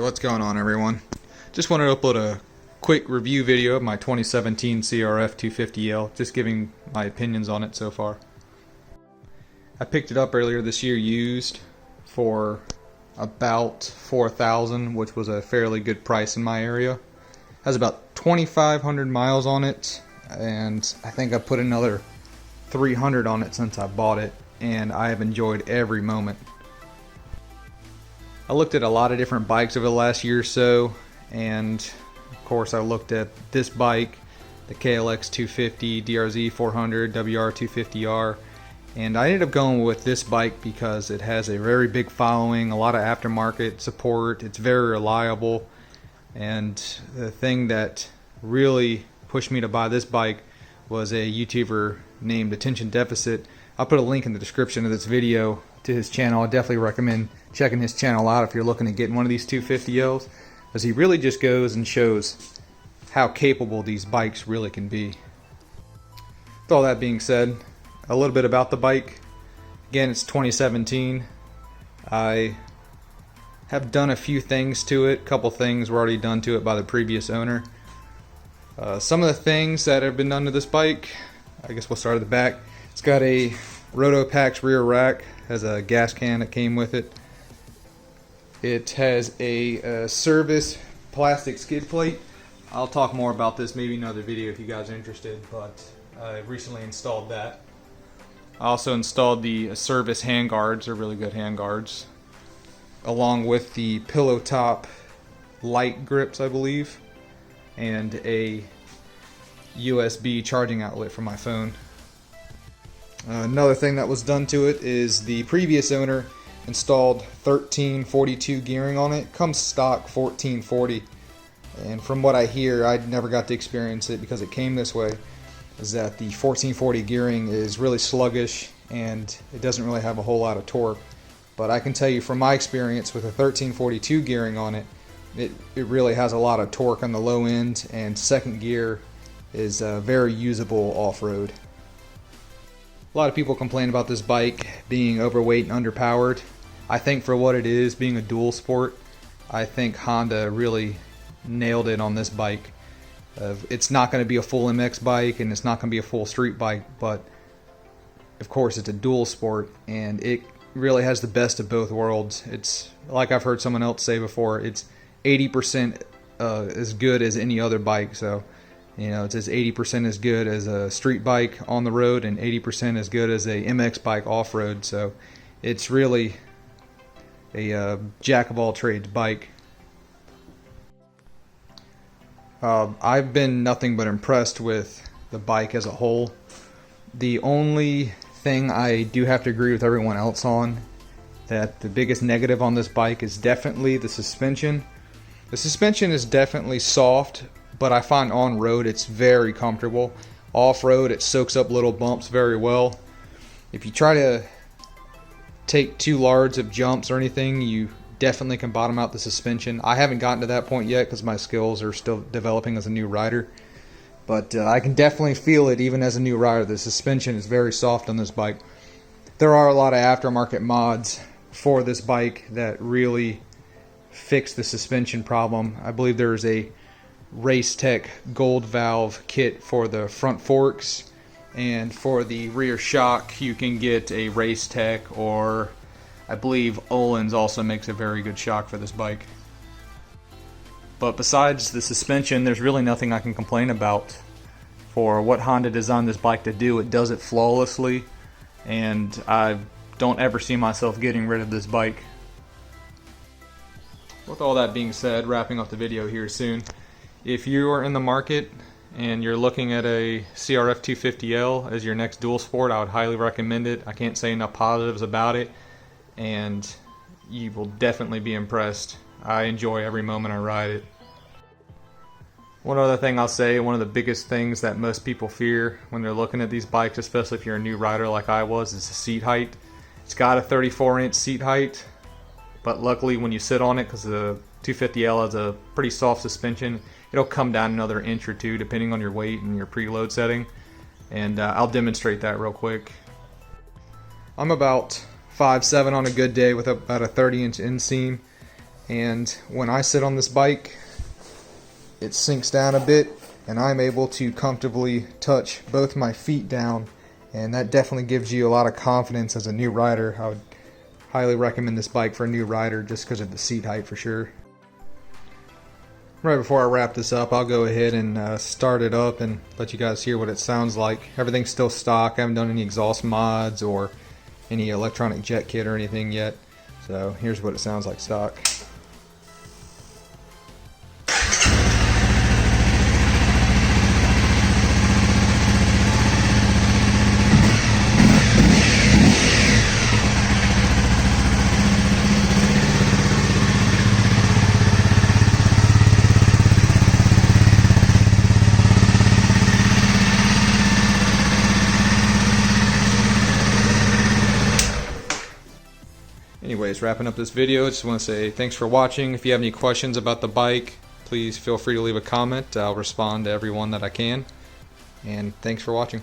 Hey, what's going on, everyone? Just wanted to upload a quick review video of my 2017 CRF250L, just giving my opinions on it so far. I picked it up earlier this year used for about $4,000, which was a fairly good price in my area. It has about 2,500 miles on it, and I think I put another 300 on it since I bought it, and I have enjoyed every moment. I looked at a lot of different bikes over the last year or so, and of course I looked at this bike, the KLX250, DRZ 400, WR250R, and I ended up going with this bike because it has a very big following, a lot of aftermarket support, it's very reliable, and the thing that really pushed me to buy this bike was a YouTuber named Attention Deficit. I'll put a link in the description of this video to his channel. I definitely recommend checking his channel out if you're looking at getting one of these 250Ls, because he really just goes and shows how capable these bikes really can be. With all that being said, a little bit about the bike. Again, it's 2017. I have done a few things to it. A couple things were already done to it by the previous owner. Some of the things that have been done to this bike, I guess we'll start at the back. It's got a Rotopax rear rack, has a gas can that came with it. It has a service plastic skid plate. I'll talk more about this maybe in another video if you guys are interested, but I recently installed that. I also installed the service handguards. They're really good handguards, along with the pillow top light grips, I believe, and a USB charging outlet for my phone. Another thing that was done to it is the previous owner installed 1342 gearing on it. It comes stock 1440, and from what I hear, I never got to experience it because it came this way, is that the 1440 gearing is really sluggish and it doesn't really have a whole lot of torque. But I can tell you from my experience with a 1342 gearing on it, it really has a lot of torque on the low end, and second gear is very usable off-road. A lot of people complain about this bike being overweight and underpowered. I think for what it is, being a dual sport, I think Honda really nailed it on this bike. It's not going to be a full MX bike and it's not going to be a full street bike, but of course it's a dual sport and it really has the best of both worlds. It's like I've heard someone else say before, it's 80% as good as any other bike. So you know, it's 80% as good as a street bike on the road and 80% as good as a MX bike off-road. So it's really a jack of all trades bike. I've been nothing but impressed with the bike as a whole. The only thing I do have to agree with everyone else on, that the biggest negative on this bike is definitely the suspension. The suspension is definitely soft, but I find on-road it's very comfortable. Off-road it soaks up little bumps very well. If you try to take too large of jumps or anything, you definitely can bottom out the suspension. I haven't gotten to that point yet because my skills are still developing as a new rider. But I can definitely feel it even as a new rider. The suspension is very soft on this bike. There are a lot of aftermarket mods for this bike that really fix the suspension problem. I believe there is a Race Tech gold valve kit for the front forks, and for the rear shock you can get a Race Tech, or I believe Olin's also makes a very good shock for this bike. But besides the suspension, there's really nothing I can complain about. For what Honda designed this bike to do, it does it flawlessly, and I don't ever see myself getting rid of this bike. With all that being said, wrapping up the video here soon. If you are in the market and you're looking at a CRF250L as your next dual sport, I would highly recommend it. I can't say enough positives about it, and you will definitely be impressed. I enjoy every moment I ride it. One other thing I'll say, one of the biggest things that most people fear when they're looking at these bikes, especially if you're a new rider like I was, is the seat height. It's got a 34-inch seat height, but luckily when you sit on it, because the 250L has a pretty soft suspension, it'll come down another inch or two depending on your weight and your preload setting, and I'll demonstrate that real quick. I'm about 5'7" on a good day with about a 30-inch inseam, and when I sit on this bike, it sinks down a bit and I'm able to comfortably touch both my feet down, and that definitely gives you a lot of confidence as a new rider. I would highly recommend this bike for a new rider just because of the seat height for sure. Right before I wrap this up, I'll go ahead and start it up and let you guys hear what it sounds like. Everything's still stock. I haven't done any exhaust mods or any electronic jet kit or anything yet. So here's what it sounds like stock. Anyways, wrapping up this video, I just want to say thanks for watching. If you have any questions about the bike, please feel free to leave a comment. I'll respond to everyone that I can. And thanks for watching.